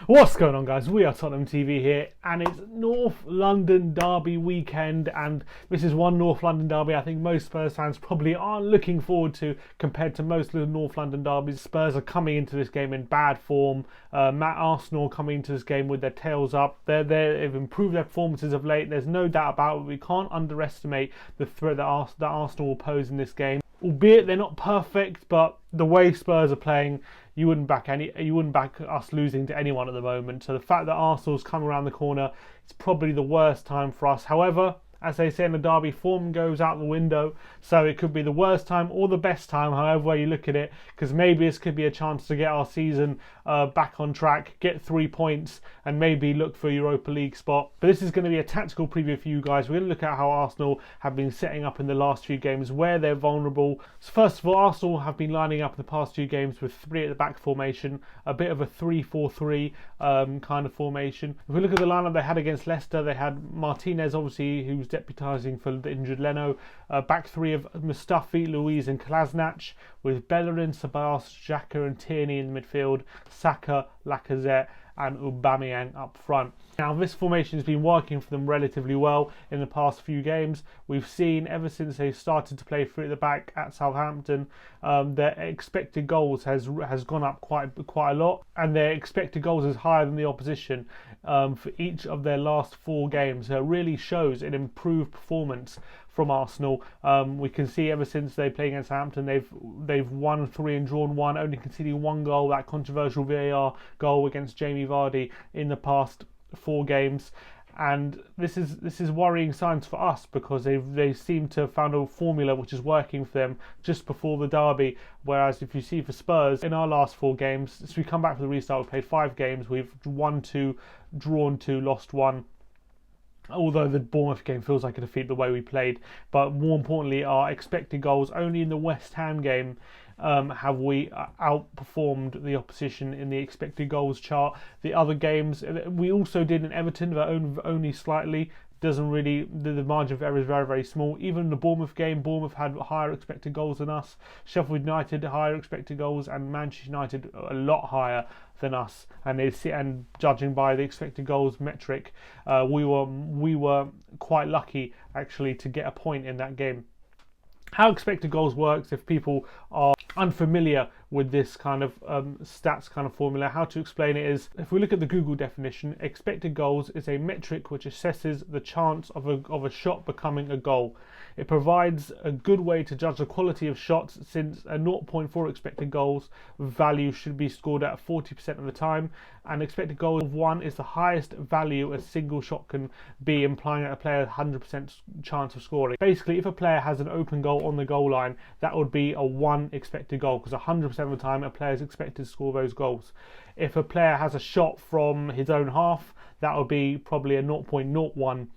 What's going on, guys? We are Tottenham TV here, and it's North London derby weekend, and this is one North London derby I think most Spurs fans probably aren't looking forward to compared to most of the North London derbies. Spurs are coming into this game in bad form. Arsenal coming into this game with their tails up. They've improved their performances of late. There's no doubt about it. We can't underestimate the threat that Arsenal will pose in this game. Albeit they're not perfect, but the way Spurs are playing, you wouldn't back us losing to anyone at the moment. So the fact that Arsenal's come around the corner, it's probably the worst time for us. However, as they say in the derby, form goes out the window, so it could be the worst time or the best time, however way you look at it, because maybe this could be a chance to get our season back on track, get 3 points, and maybe look for a Europa League spot. But this is going to be a tactical preview for you guys. We're going to look at how Arsenal have been setting up in the last few games, where they're vulnerable. So first of all, Arsenal have been lining up in the past few games with 3 at the back formation, a bit of a 3-4-3 kind of formation. If we look at the lineup they had against Leicester, they had Martinez, obviously, who's deputising for the injured Leno, back 3 of Mustafi, Luiz and Kolasinac, with Bellerin, Sabas, Xhaka and Tierney in the midfield, Saka, Lacazette and Aubameyang up front. Now, this formation has been working for them relatively well in the past few games. We've seen ever since they started to play 3 at the back at Southampton, their expected goals has gone up quite a lot, and their expected goals is higher than the opposition for each of their last 4 games. So it really shows an improved performance from Arsenal. We can see ever since they played against Southampton, they've won 3 and drawn 1, only conceding 1 goal, that controversial VAR goal against Jamie Vardy in the past 4 games. And this is worrying signs for us, because they seem to have found a formula which is working for them just before the derby. Whereas if you see for Spurs, in our last 4 games, since we come back for the restart, we played 5 games, we've won 2, drawn 2, lost 1. Although the Bournemouth game feels like a defeat the way we played, but more importantly, our expected goals, only in the West Ham game have we outperformed the opposition in the expected goals chart. The other games we also did in Everton, but only slightly. Doesn't really, the margin of error is very, very small. Even in the Bournemouth game, Bournemouth had higher expected goals than us. Sheffield United higher expected goals, and Manchester United a lot higher than us. And judging by the expected goals metric, we were quite lucky actually to get a point in that game. How expected goals works, if people are unfamiliar with this kind of stats kind of formula, how to explain it is, if we look at the Google definition, expected goals is a metric which assesses the chance of a shot becoming a goal. It provides a good way to judge the quality of shots, since a 0.4 expected goals value should be scored at 40% of the time, and expected goal of 1 is the highest value a single shot can be, implying that a player has 100% chance of scoring. Basically, if a player has an open goal on the goal line, that would be a 1 expected goal, because 100% of the time a player is expected to score those goals. If a player has a shot from his own half, that would be probably a 0.01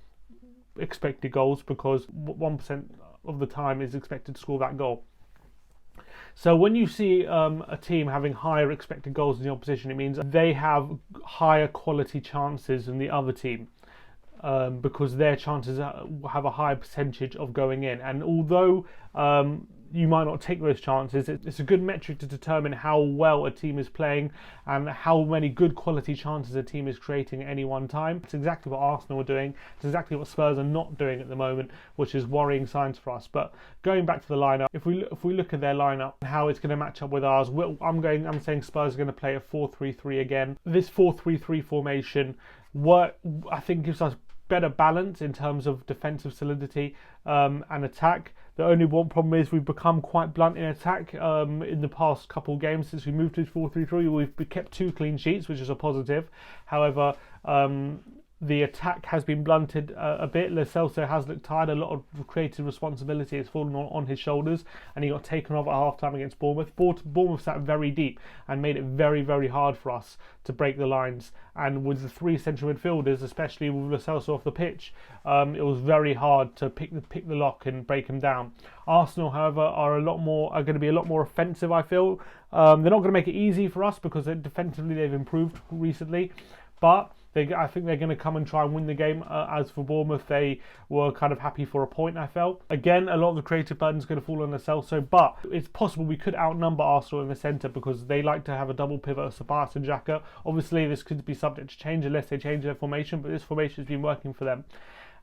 expected goals, because 1% of the time is expected to score that goal. So when you see a team having higher expected goals than the opposition, it means they have higher quality chances than the other team, because their chances have a higher percentage of going in. And although you might not take those chances, it's a good metric to determine how well a team is playing and how many good quality chances a team is creating at any one time. It's exactly what Arsenal are doing. It's exactly what Spurs are not doing at the moment, which is worrying signs for us. But going back to the lineup, if we look at their lineup and how it's going to match up with ours, I'm saying Spurs are going to play a 4-3-3 again. This 4-3-3 formation I think gives us better balance in terms of defensive solidity and attack. The only one problem is we've become quite blunt in attack in the past couple of games since we moved to 4-3-3. We've kept 2 clean sheets, which is a positive. However, the attack has been blunted a bit. Lo Celso has looked tired. A lot of creative responsibility has fallen on his shoulders, and he got taken off at half-time against Bournemouth. Bournemouth sat very deep and made it very, very hard for us to break the lines. And with the 3 central midfielders, especially with Lo Celso off the pitch, it was very hard to pick the lock and break him down. Arsenal, however, are going to be a lot more offensive, I feel. They're not going to make it easy for us, because defensively they've improved recently. But I think they're going to come and try and win the game. As for Bournemouth, they were kind of happy for a point, I felt. Again, a lot of the creative burden is going to fall on Celso, but it's possible we could outnumber Arsenal in the centre because they like to have a double pivot of Ceballos and Xhaka. Obviously, this could be subject to change unless they change their formation, but this formation has been working for them.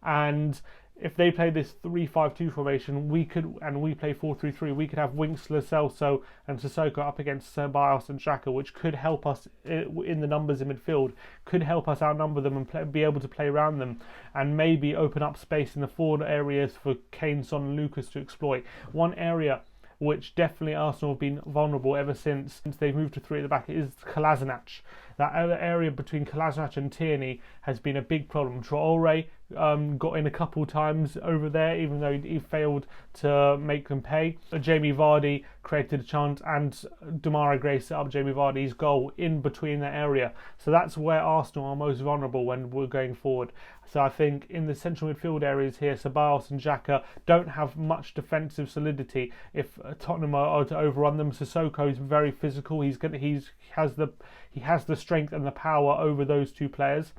And if they play this 3-5-2 formation, we play 4-3-3, we could have Winks, Lo Celso and Sissoko up against Ceballos and Xhaka, which could help us in the numbers in midfield, could help us outnumber them and be able to play around them, and maybe open up space in the forward areas for Kane, Son and Lucas to exploit. One area which definitely Arsenal have been vulnerable ever since they've moved to 3 at the back is Kolasinac. That other area between Kolasinac and Tierney has been a big problem. Traore got in a couple times over there, even though he failed to make them pay. Jamie Vardy created a chance, and Demarai Gray set up Jamie Vardy's goal in between that area. So that's where Arsenal are most vulnerable when we're going forward. So I think in the central midfield areas here, Ceballos and Xhaka don't have much defensive solidity. If Tottenham are to overrun them, Sissoko is very physical. He has the strength and the power over those two players.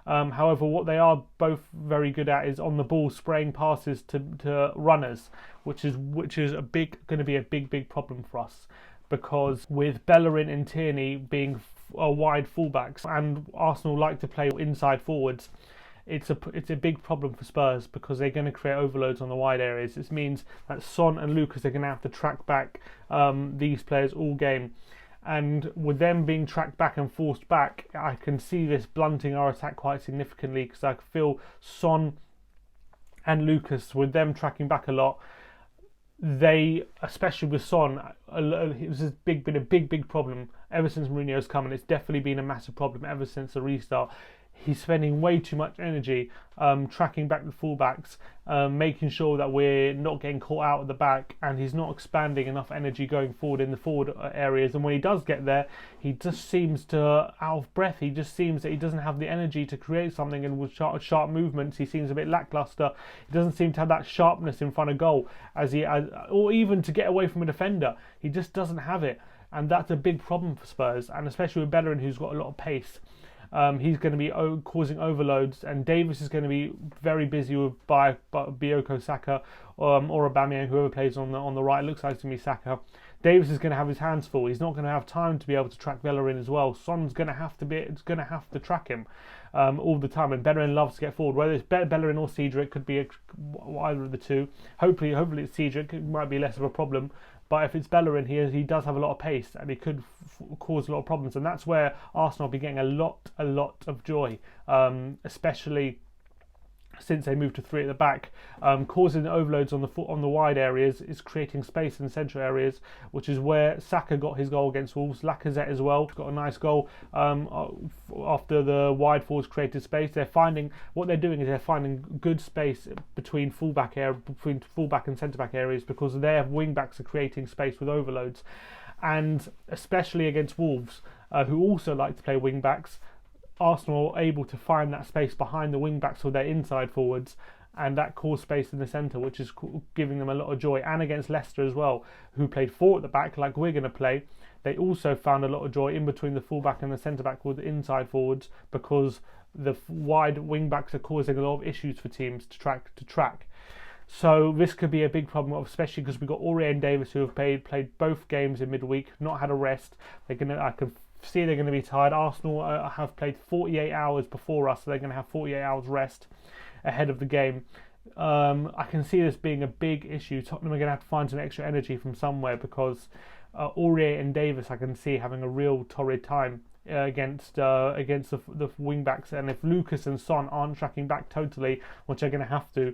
However, what they are both very good at is on the ball spraying passes to runners, which is going to be a big problem for us, because with Bellerin and Tierney being wide fullbacks, and Arsenal like to play inside forwards, it's a big problem for Spurs because they're going to create overloads on the wide areas. This means that Son and Lucas are going to have to track back these players all game. And with them being tracked back and forced back, I can see this blunting our attack quite significantly, because I feel Son and Lucas, with them tracking back a lot, they, especially with Son, it been a big problem ever since Mourinho's come, and it's definitely been a massive problem ever since the restart. He's spending way too much energy tracking back the fullbacks, making sure that we're not getting caught out at the back, and he's not expanding enough energy going forward in the forward areas. And when he does get there, he just seems to out of breath. He just seems that he doesn't have the energy to create something, and with sharp movements, he seems a bit lackluster. He doesn't seem to have that sharpness in front of goal, or even to get away from a defender. He just doesn't have it, and that's a big problem for Spurs, and especially with Bellerin, who's got a lot of pace. He's going to be causing overloads, and Davis is going to be very busy with Bukayo Saka or Aubameyang, whoever plays on the right. Looks like to me Saka. Davis is going to have his hands full. He's not going to have time to be able to track Bellerin as well. Son's going to have to track him all the time, and Bellerin loves to get forward. Whether it's Bellerin or Cedric, it could be either of the two. Hopefully it's Cedric. It might be less of a problem. But if it's Bellerin, he does have a lot of pace, and he could cause a lot of problems. And that's where Arsenal will be getting a lot of joy, especially since they moved to 3 at the back, causing overloads on the wide areas, is creating space in the central areas, which is where Saka got his goal against Wolves. Lacazette as well got a nice goal after the wide forwards created space. They're finding good space between fullback and centre back areas, because their wing backs are creating space with overloads, and especially against Wolves, who also like to play wing backs. Arsenal are able to find that space behind the wing backs with their inside forwards, and that caused space in the centre, which is giving them a lot of joy. And against Leicester as well, who played 4 at the back like we're going to play, they also found a lot of joy in between the fullback and the centre back with the inside forwards, because the wide wing backs are causing a lot of issues for teams to track. So this could be a big problem, especially because we've got Aurier and Davis, who have played both games in midweek, not had a rest. I can see they're going to be tired. Arsenal have played 48 hours before us, so they're going to have 48 hours rest ahead of the game. I can see this being a big issue. Tottenham are going to have to find some extra energy from somewhere, because Aurier and Davis I can see having a real torrid time against the wing backs, and if Lucas and Son aren't tracking back totally, which they're going to have to,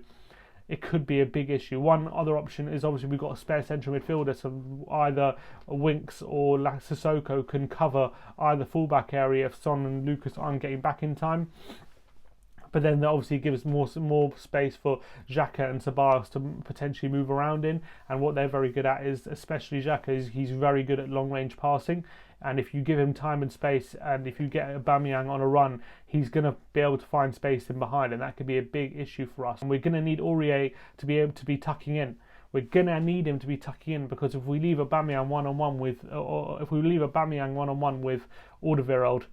it could be a big issue. One other option is obviously we've got a spare central midfielder, so either Winks or Sissoko can cover either fullback area if Son and Lucas aren't getting back in time. But then that obviously gives more space for Xhaka and Ceballos to potentially move around in. And what they're very good at is, especially Xhaka, he's very good at long range passing. And if you give him time and space, and if you get Aubameyang on a run, he's going to be able to find space in behind, and that could be a big issue for us. And we're going to need Aurier to be able to be tucking in. We're going to need him to be tucking in, because if we leave Aubameyang one-on-one with Alderweireld,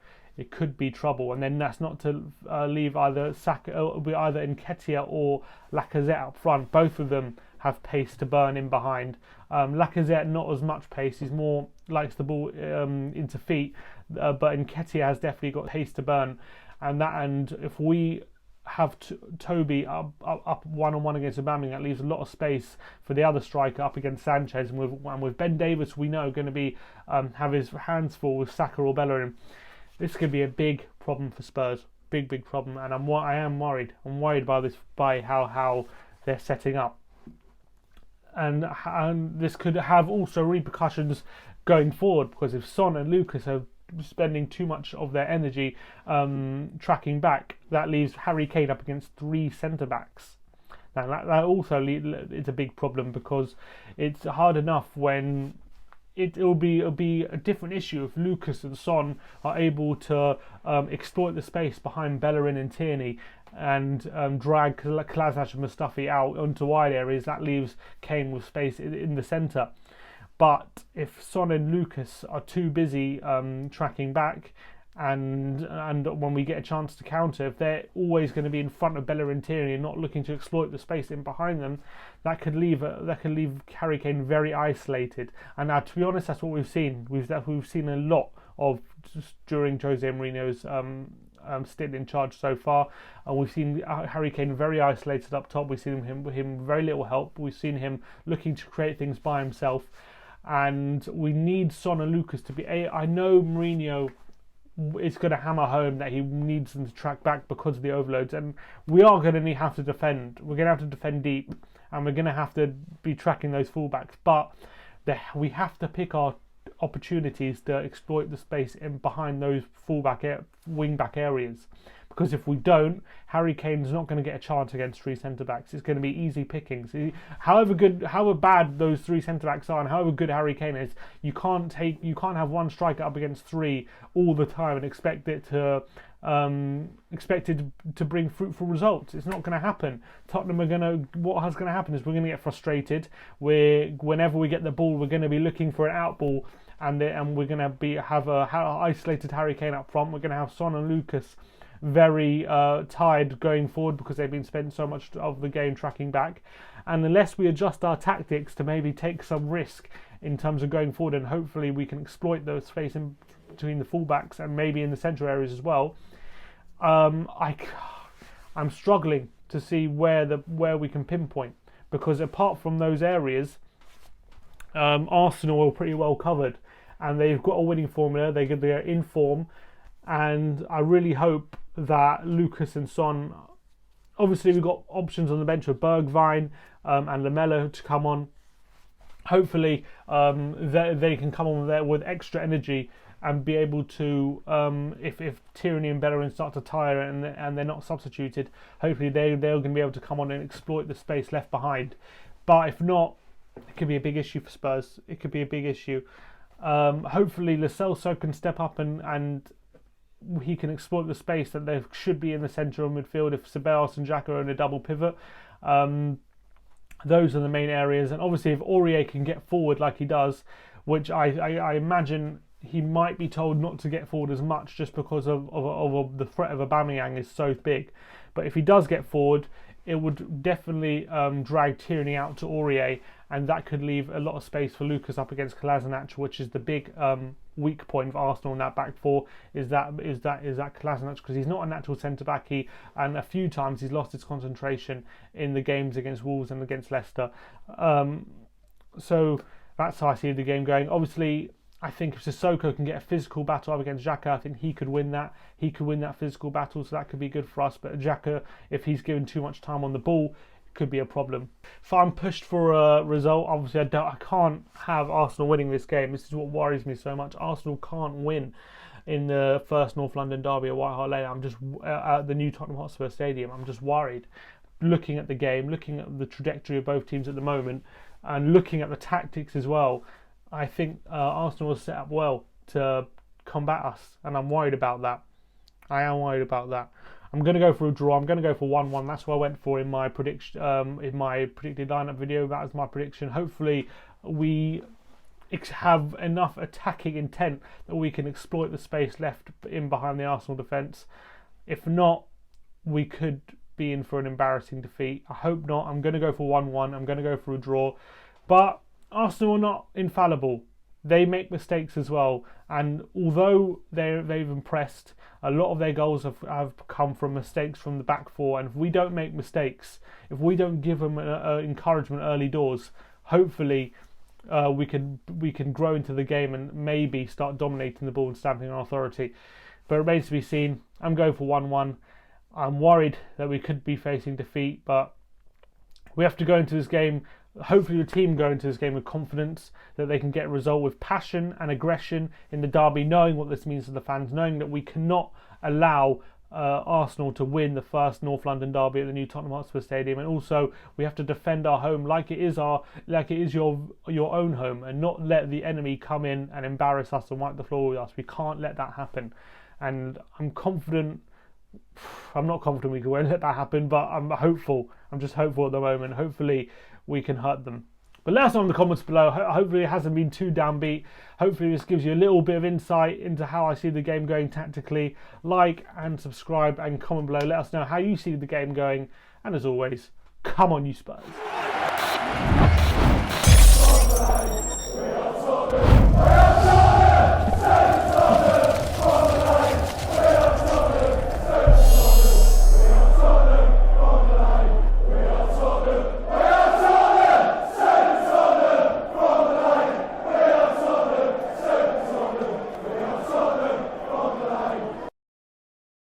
it could be trouble. And then that's not to leave either Saka, it'll be either Nketiah or Lacazette up front. Both of them have pace to burn in behind. Lacazette not as much pace, he's more likes the ball into feet, but Nketiah has definitely got pace to burn. And if we have Toby up one-on-one against Aubameyang, that leaves a lot of space for the other striker up against Sanchez. And with Ben Davies, we know going to be have his hands full with Saka or Bellerin. This could be a big problem for Spurs, big problem. And I am worried. I'm worried by how they're setting up. And this could have also repercussions going forward, because if Son and Lucas are spending too much of their energy tracking back, that leaves Harry Kane up against 3 centre-backs. Now that also it's a big problem, because it's hard enough when it'll be a different issue if Lucas and Son are able to exploit the space behind Bellerin and Tierney and drag Kolasinac and Mustafi out onto wide areas. That leaves Kane with space in the centre. But if Son and Lucas are too busy tracking back, and when we get a chance to counter, if they're always going to be in front of Bellerin and Tierney and not looking to exploit the space in behind them, that could leave Harry Kane very isolated. And now, to be honest, that's what we've seen. We've seen a lot of just during Jose Mourinho's stint in charge so far, and we've seen Harry Kane very isolated up top. We've seen him very little help. We've seen him looking to create things by himself. And we need Son and Lucas to be. I know Mourinho is going to hammer home that he needs them to track back because of the overloads, and we are going to have to defend. We're going to have to defend deep, and we're going to have to be tracking those fullbacks. But we have to pick our opportunities to exploit the space in behind those wing-back areas. Because if we don't, Harry Kane's not going to get a chance against 3 centre-backs. It's going to be easy pickings. However bad those 3 centre-backs are, and however good Harry Kane is, you can't have one striker up against 3 all the time and expect it to bring fruitful results. It's not going to happen. Tottenham are going to. What's going to happen is we're going to get frustrated. Whenever we get the ball, we're going to be looking for an out ball, and we're going to have a isolated Harry Kane up front. We're going to have Son and Lucas very tired going forward because they've been spending so much of the game tracking back. And unless we adjust our tactics to maybe take some risk in terms of going forward, and hopefully we can exploit those space in between the fullbacks and maybe in the central areas as well, I'm struggling to see where we can pinpoint, because apart from those areas, Arsenal are pretty well covered, and they've got a winning formula. They're in form, and I really hope that Lucas and Son. Obviously, we've got options on the bench with Bergwijn and Lamela to come on. Hopefully, they can come on there with extra energy and be able to, if Tierney and Bellerin start to tire and they're not substituted, hopefully they're going to be able to come on and exploit the space left behind. But if not, it could be a big issue for Spurs. It could be a big issue. Hopefully, Lo Celso can step up and he can exploit the space that there should be in the centre of midfield if Ceballos and Xhaka are in a double pivot. Those are the main areas. And obviously, if Aurier can get forward like he does, which I imagine he might be told not to get forward as much just because of the threat of Aubameyang is so big. But if he does get forward, it would definitely drag Tierney out to Aurier, and that could leave a lot of space for Lucas up against Kolasinac, which is the big weak point of Arsenal in that back four. Is that Kolasinac, because he's not a natural centre back. And a few times he's lost his concentration in the games against Wolves and against Leicester. So that's how I see the game going. Obviously, I think if Sissoko can get a physical battle up against Xhaka, I think he could win that. He could win that physical battle, so that could be good for us. But Xhaka, if he's given too much time on the ball, it could be a problem. If I'm pushed for a result, obviously I can't have Arsenal winning this game. This is what worries me so much. Arsenal can't win in the first North London derby at White Hart Lane. I'm just at the new Tottenham Hotspur Stadium. I'm just worried. Looking at the game, looking at the trajectory of both teams at the moment, and looking at the tactics as well, I think Arsenal was set up well to combat us, and I'm worried about that. I am worried about that. I'm going to go for a draw. I'm going to go for 1-1. That's what I went for in my prediction, in my predicted lineup video. That is my prediction. Hopefully, we have enough attacking intent that we can exploit the space left in behind the Arsenal defence. If not, we could be in for an embarrassing defeat. I hope not. I'm going to go for 1-1. I'm going to go for a draw. But Arsenal are not infallible. They make mistakes as well. And although they've impressed, a lot of their goals have come from mistakes from the back four. And if we don't make mistakes, if we don't give them encouragement early doors, hopefully we can grow into the game and maybe start dominating the ball and stamping on authority. But it remains to be seen. I'm going for 1-1. I'm worried that we could be facing defeat, but we have to go into this game, hopefully the team go into this game with confidence that they can get a result with passion and aggression in the derby, knowing what this means to the fans, knowing that we cannot allow Arsenal to win the first North London derby at the new Tottenham Hotspur Stadium, and also we have to defend our home like it is your own home, and not let the enemy come in and embarrass us and wipe the floor with us. We can't let that happen, and I'm confident. I'm not confident we won't let that happen, but I'm hopeful. I'm just hopeful at the moment. Hopefully we can hurt them. But let us know in the comments below. Hopefully it hasn't been too downbeat. Hopefully this gives you a little bit of insight into how I see the game going tactically. Like and subscribe and comment below. Let us know how you see the game going. And as always, come on you Spurs.